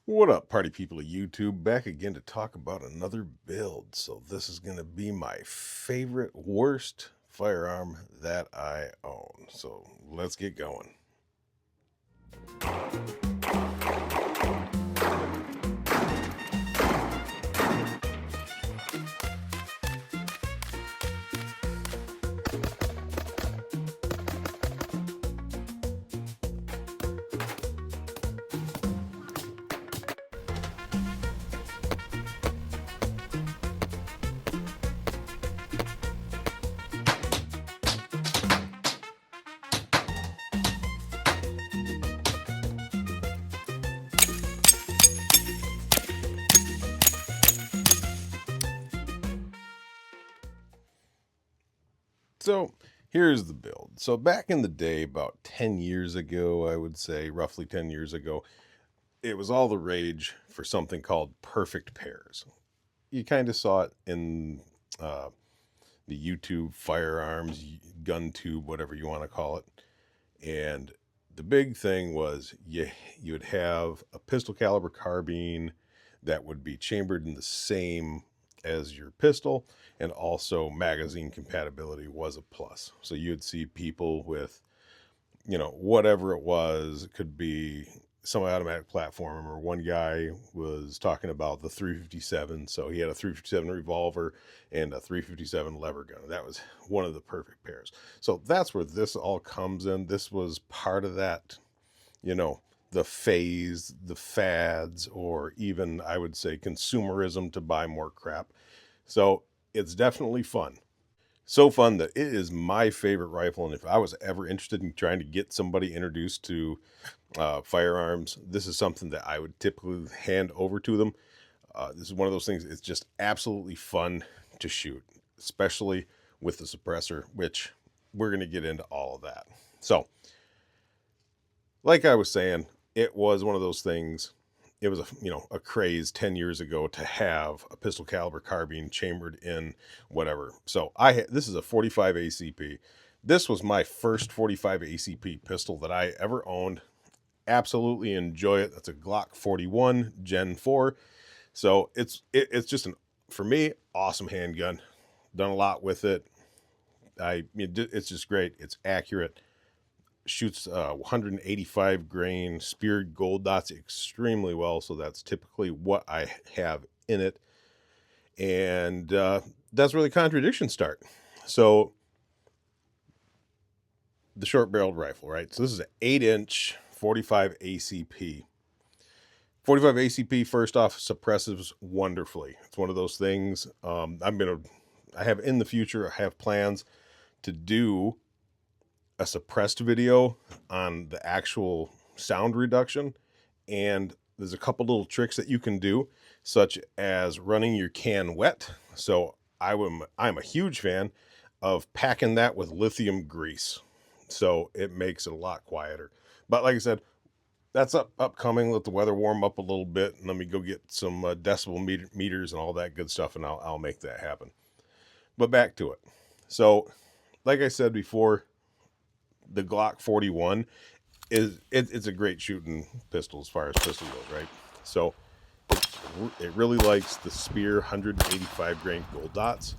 What up, party people of YouTube? Back again to talk about another build. So, this is going to be my favorite, worst firearm that I own. So, let's get going. So, here's the build. So, back in the day, about 10 years ago, I would say, roughly 10 years ago, it was all the rage for something called perfect pairs. You kind of saw it in uh, the YouTube firearms, gun tube, whatever you want to call it. And the big thing was you would have a pistol caliber carbine that would be chambered in the same as your pistol, and also magazine compatibility was a plus. So you'd see people with, whatever it was. It could be some automatic platform, or one guy was talking about the 357, so he had a 357 revolver and a 357 lever gun. That was one of the perfect pairs. So that's where this all comes in. This was part of that, you know the phase, the fads, or even, I would say, consumerism to buy more crap. So it's definitely fun. So fun that it is my favorite rifle, and if I was ever interested in trying to get somebody introduced to firearms, this is something that I would typically hand over to them. This is one of those things, it's just absolutely fun to shoot, especially with the suppressor, which we're going to get into all of that. So, like I was saying, it was one of those things. It was a craze 10 years ago to have a pistol caliber carbine chambered in whatever. So this is a 45 ACP. This was my first 45 ACP pistol that I ever owned. Absolutely enjoy it. That's a Glock 41 Gen 4. So it's just for me, awesome handgun. Done a lot with it. It's just great. It's accurate. Shoots 185 grain speared gold dots extremely well. So that's typically what I have in it. And that's where the contradictions start. So the short barreled rifle, right? So this is an 8-inch 45 ACP. 45 ACP, first off, suppresses wonderfully. It's one of those things. I have in the future, I have plans to do a suppressed video on the actual sound reduction. And there's a couple little tricks that you can do, such as running your can wet. So I'm a huge fan of packing that with lithium grease. So it makes it a lot quieter. But like I said, that's upcoming. Let the weather warm up a little bit, and let me go get some decibel meters and all that good stuff, and I'll make that happen. But back to it. So, like I said before, the Glock 41 it's a great shooting pistol as far as pistol goes, right? So it really likes the Spear 185 grain gold dots,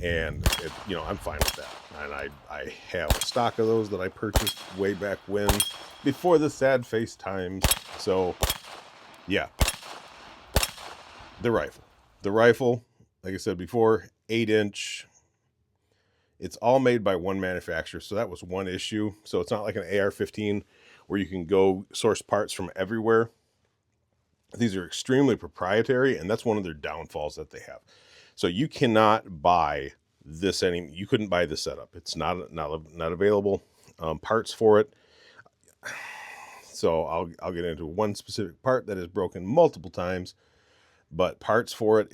and I'm fine with that. And I have a stock of those that I purchased way back when, before the sad face times. So yeah, the rifle, like I said before, 8-inch. It's all made by one manufacturer, so that was one issue. So it's not like an AR-15 where you can go source parts from everywhere. These are extremely proprietary, and that's one of their downfalls that they have. So you cannot buy this you couldn't buy the setup. It's not available. Parts for it. So I'll get into one specific part that is broken multiple times, but parts for it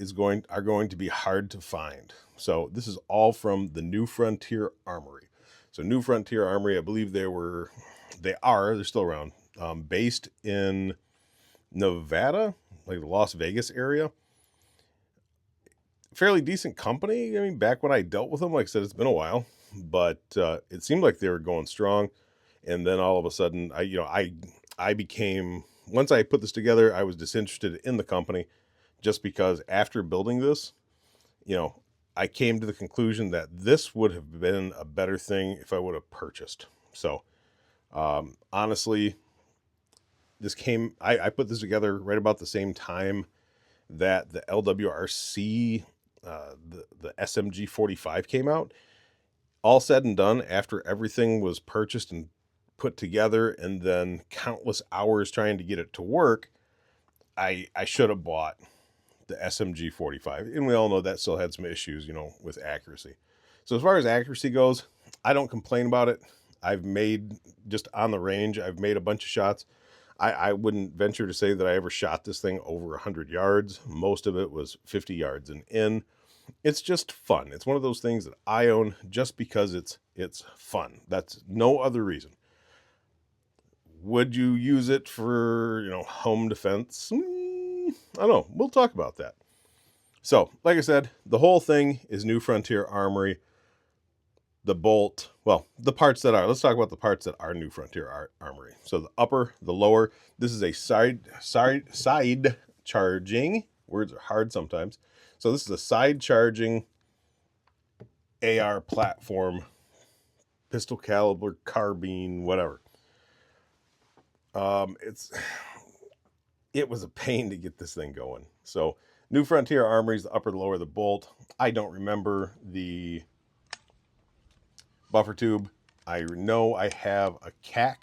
are going to be hard to find. So this is all from the New Frontier Armory. So New Frontier Armory, I believe they're still around, based in Nevada, like the Las Vegas area. Fairly decent company. I mean, back when I dealt with them, like I said, it's been a while, but it seemed like they were going strong. And then all of a sudden, I became once I put this together, I was disinterested in the company just because after building this, you know, I came to the conclusion that this would have been a better thing if I would have purchased. So, honestly, I put this together right about the same time that the LWRC, the SMG 45 came out. All said and done, after everything was purchased and put together and then countless hours trying to get it to work, I should have bought the SMG 45. And we all know that still had some issues, you know, with accuracy. So as far as accuracy goes, I don't complain about it. I've made, just on the range, I've made a bunch of shots. I wouldn't venture to say that I ever shot this thing over 100 yards. Most of it was 50 yards and in. It's just fun. It's one of those things that I own just because it's fun. That's no other reason. Would you use it for, you know, home defense? I don't know. We'll talk about that. So, like I said, the whole thing is New Frontier Armory. The bolt, well, the parts that are, let's talk about the parts that are New Frontier Armory. So the upper, the lower, this is a side charging, words are hard sometimes. So this is a side charging AR platform, pistol caliber, carbine, whatever. It was a pain to get this thing going. So New Frontier Armory's the upper, the lower, the bolt. I don't remember the buffer tube. I know I have a CAC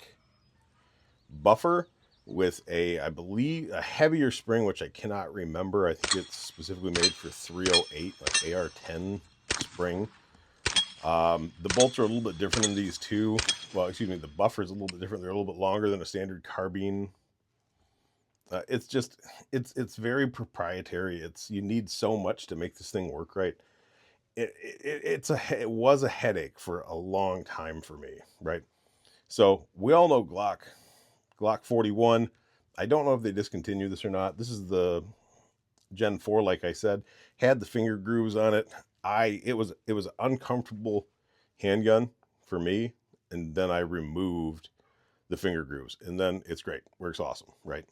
buffer with I believe, a heavier spring, which I cannot remember. I think it's specifically made for 308, like AR-10 spring. The bolts are a little bit different in these two. Well, excuse me, the buffer is a little bit different. They're a little bit longer than a standard carbine. It's very proprietary. You need so much to make this thing work right. It was a headache for a long time for me, right? So we all know Glock 41. I don't know if they discontinued this or not. This is the Gen 4, like I said, had the finger grooves on it. It was an uncomfortable handgun for me, and then I removed the finger grooves, and then it's great. Works awesome, right?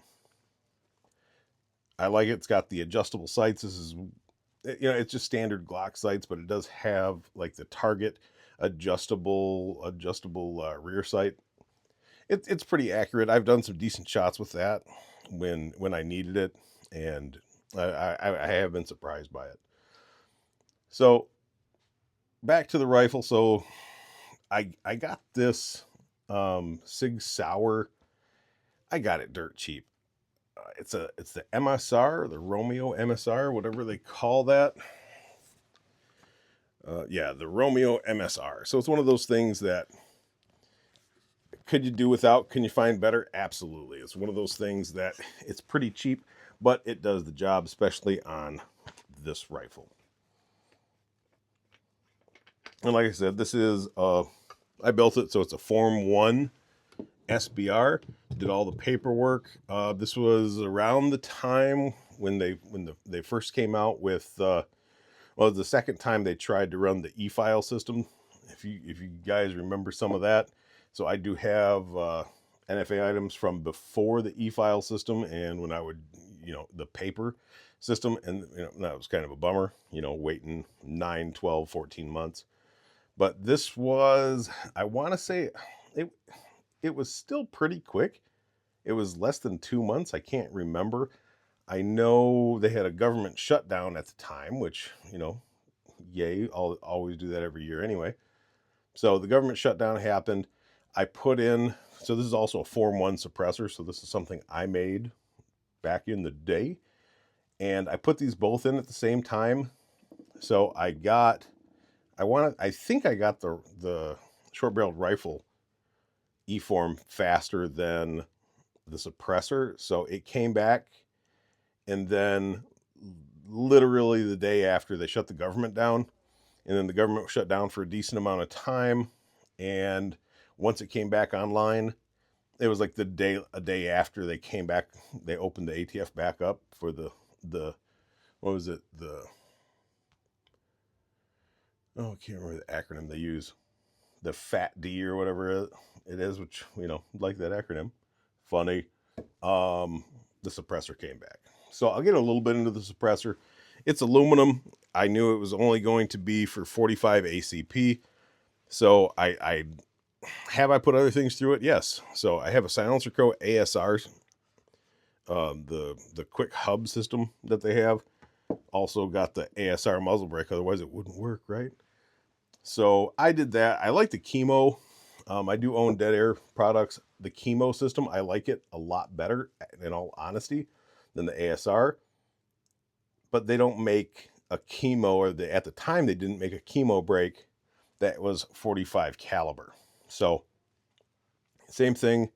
I like it. It's got the adjustable sights. This is, you know, it's just standard Glock sights, but it does have like the target adjustable rear sight. It's pretty accurate. I've done some decent shots with that when I needed it, and I have been surprised by it. So back to the rifle. So I got this Sig Sauer. I got it dirt cheap. It's the MSR, the Romeo MSR, whatever they call that. Yeah, the Romeo MSR. So it's one of those things that, could you do without? Can you find better? Absolutely. It's one of those things that it's pretty cheap, but it does the job, especially on this rifle. And like I said, this is, I built it, so it's a Form 1 SBR. Did all the paperwork. This was around the time when they first came out with, well, the second time they tried to run the e-file system. If you guys remember some of that. So I do have NFA items from before the e-file system, and when I would, you know, the paper system, and you know, that was kind of a bummer, you know, waiting 9, 12, 14 months. But this was, I want to say it was still pretty quick. It was less than 2 months. I can't remember. I know they had a government shutdown at the time, which, you know, yay, I'll always do that every year anyway. So the government shutdown happened. I put in, so this is also a Form 1 suppressor. So this is something I made back in the day. And I put these both in at the same time. So I think I got the short-barreled rifle E-form faster than the suppressor. So it came back, and then literally the day after they shut the government down, and then the government shut down for a decent amount of time. And once it came back online, it was like a day after they came back, they opened the ATF back up for the what was it? I can't remember the acronym they use. The FAT D or whatever it is, which, you know, like that acronym. Funny. the suppressor came back. So I'll get a little bit into the suppressor. It's aluminum. I knew it was only going to be for 45 ACP. So I put other things through it? Yes. So I have a Silencer Co. ASR, the quick hub system that they have. Also got the ASR muzzle brake, otherwise it wouldn't work, right? So I did that. I like the chemo. I do own Dead Air products. The chemo system, I like it a lot better, in all honesty, than the ASR. But they don't make a chemo, or at the time they didn't make a chemo brake that was 45 caliber. So same thing.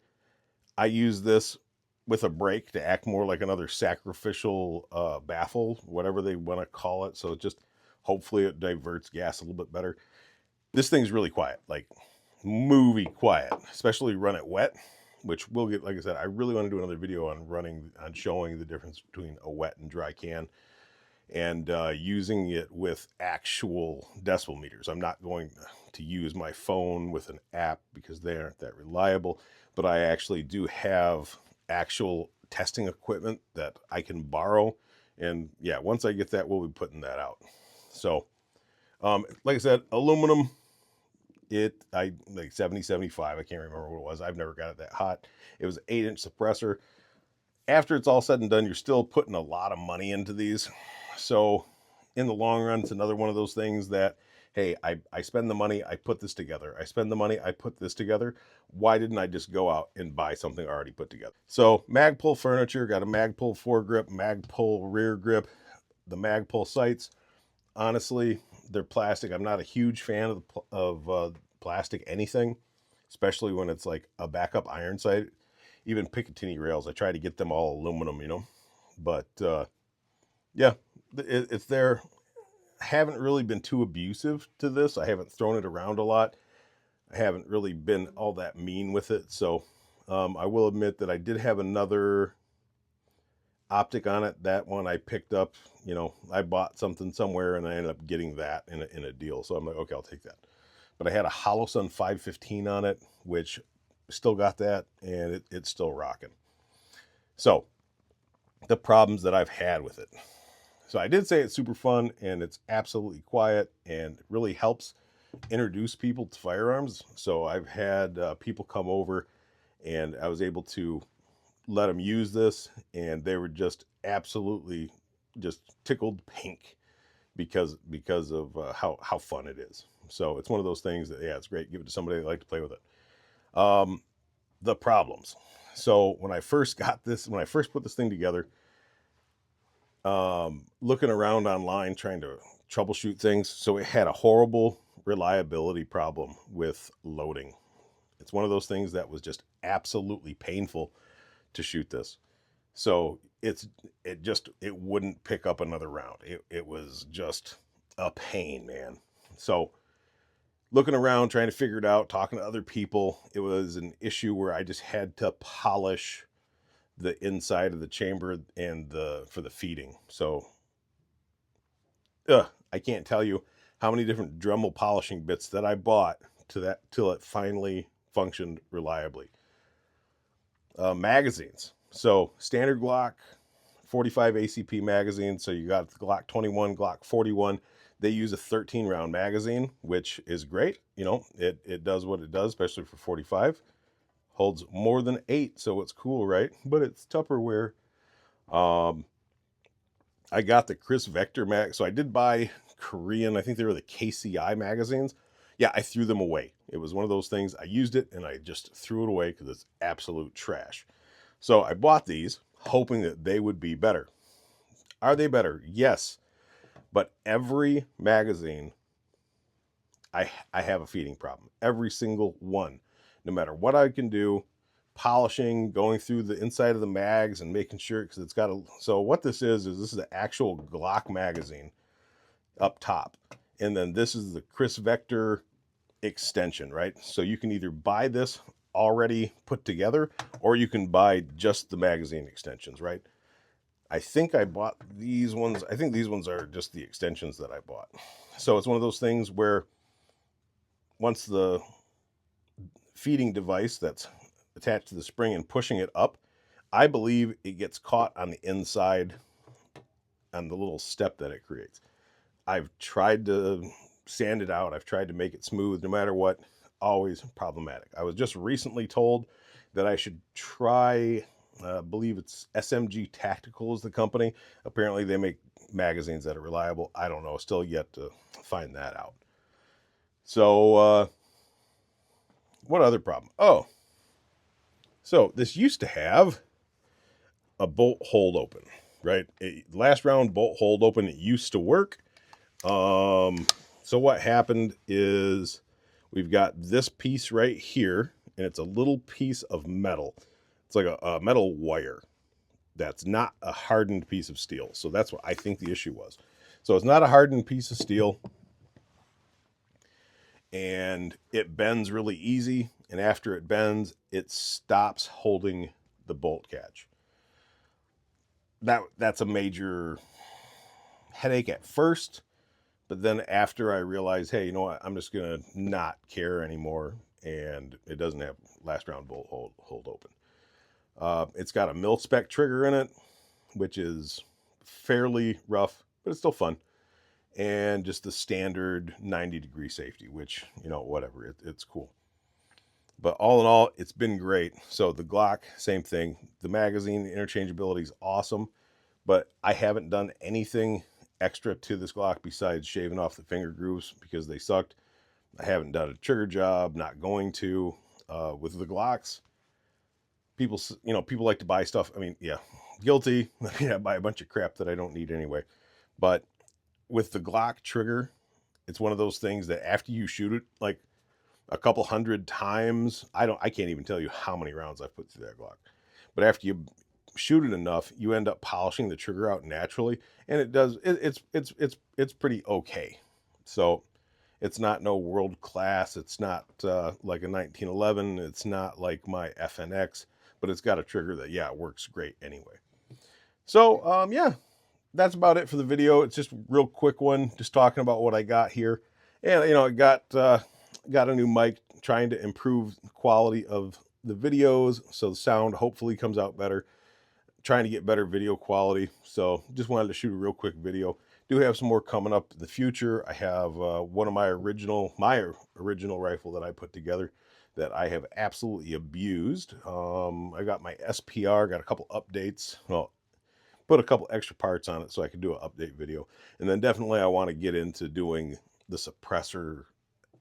I use this with a brake to act more like another sacrificial baffle, whatever they want to call it. So just hopefully it diverts gas a little bit better. This thing's really quiet, like movie quiet, especially run it wet, which we'll get. Like I said, I really want to do another video on showing the difference between a wet and dry can, and using it with actual decibel meters. I'm not going to use my phone with an app because they aren't that reliable, but I actually do have actual testing equipment that I can borrow. And yeah, once I get that, we'll be putting that out. So, like I said, aluminum, I like 70, 75. I can't remember what it was. I've never got it that hot. It was an 8-inch suppressor. After it's all said and done, you're still putting a lot of money into these. So in the long run, it's another one of those things that, hey, I spend the money, I put this together. I spend the money, I put this together. Why didn't I just go out and buy something already put together? So Magpul furniture, got a Magpul foregrip, Magpul rear grip, the Magpul sights. Honestly, they're plastic. I'm not a huge fan of plastic anything, especially when it's like a backup iron sight. Even Picatinny rails, I try to get them all aluminum, but yeah, it's there. I haven't really been too abusive to this. I haven't thrown it around a lot. I haven't really been all that mean with it. So I will admit that I did have another optic on it. That one I picked up, I bought something somewhere and I ended up getting that in a deal. So I'm like, okay, I'll take that. But I had a Holosun 515 on it, which still got that, and it's still rocking. So the problems that I've had with it. So I did say it's super fun and it's absolutely quiet and it really helps introduce people to firearms. So I've had people come over and I was able to let them use this, and they were just absolutely just tickled pink because of how fun it is. So it's one of those things that, yeah, it's great. Give it to somebody that like to play with it. The problems. So when I first put this thing together, looking around online trying to troubleshoot things, so it had a horrible reliability problem with loading. It's one of those things that was just absolutely painful to shoot this. So it wouldn't pick up another round. It was just a pain, man. So looking around, trying to figure it out, talking to other people, it was an issue where I just had to polish the inside of the chamber and for the feeding. So I can't tell you how many different Dremel polishing bits that I bought till it finally functioned reliably. Magazines. So standard Glock 45 ACP magazine. So you got the Glock 21, Glock 41. They use a 13 round magazine, which is great. It does what it does, especially for 45. Holds more than 8, so it's cool, right? But it's Tupperware. I got the Chris Vector mag. So I did buy Korean, I think they were the KCI magazines. Yeah, I threw them away. It was one of those things. I used it and I just threw it away because it's absolute trash. So I bought these hoping that they would be better. Are they better? Yes. But every magazine, I have a feeding problem. Every single one. No matter what I can do, polishing, going through the inside of the mags and making sure, because it's got so what this is the actual Glock magazine up top. And then this is the Chris Vector extension, right? So you can either buy this already put together or you can buy just the magazine extensions, right? I think I bought these ones. I think these ones are just the extensions that I bought. So it's one of those things where once the feeding device that's attached to the spring and pushing it up, I believe it gets caught on the inside on the little step that it creates. I've tried to sand it out. I've tried to make it smooth no matter what. Always problematic. I was just recently told that I should try, I believe it's SMG Tactical is the company. Apparently they make magazines that are reliable. I don't know. Still yet to find that out. So, what other problem? Oh, so this used to have a bolt hold open, right? Last round bolt hold open, it used to work. So what happened is we've got this piece right here, and it's a little piece of metal. It's like a metal wire that's not a hardened piece of steel. So that's what I think the issue was. So it's not a hardened piece of steel, and it bends really easy. And after it bends, it stops holding the bolt catch. That's a major headache at first. But then after I realized, hey, you know what? I'm just going to not care anymore. And it doesn't have last round bolt hold open. It's got a mil-spec trigger in it, which is fairly rough, but it's still fun. And just the standard 90-degree safety, which, you know, whatever, it's cool. But all in all, it's been great. So the Glock, same thing. The magazine, the interchangeability is awesome. But I haven't done anything extra to this Glock besides shaving off the finger grooves because they sucked. I haven't done a trigger job, not going to. With the Glocks, people like to buy stuff. I mean, yeah, guilty. I buy a bunch of crap that I don't need anyway. But with the Glock trigger, it's one of those things that after you shoot it like a couple hundred times, I can't even tell you how many rounds I've put through that Glock. But after you shoot it enough, you end up polishing the trigger out naturally, and it does. It's pretty okay. So it's not no world class. It's not like a 1911. It's not like my FNX, but it's got a trigger that works great anyway. So yeah, that's about it for the video. It's just a real quick one, just talking about what I got here, and I got a new mic, trying to improve the quality of the videos so the sound hopefully comes out better. Trying to get better video quality. So just wanted to shoot a real quick video. Do have some more coming up in the future. I have one of my original rifle that I put together that I have absolutely abused. I got my SPR, got a couple updates. Well, put a couple extra parts on it so I could do an update video. And then definitely I want to get into doing the suppressor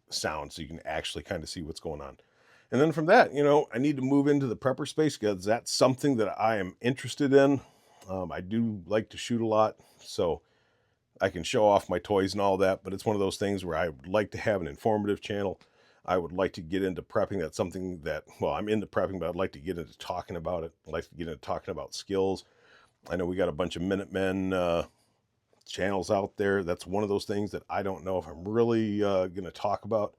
sound so you can actually kind of see what's going on. And then from that, I need to move into the prepper space because that's something that I am interested in. I do like to shoot a lot, so I can show off my toys and all that, but it's one of those things where I would like to have an informative channel. I would like to get into prepping. That's something that, well, I'm into prepping, but I'd like to get into talking about it. I'd like to get into talking about skills. I know we got a bunch of Minutemen channels out there. That's one of those things that I don't know if I'm really going to talk about.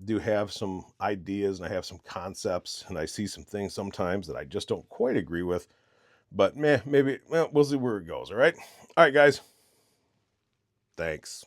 Do have some ideas and I have some concepts and I see some things sometimes that I just don't quite agree with, but maybe, well, we'll see where it goes. All right, guys. Thanks.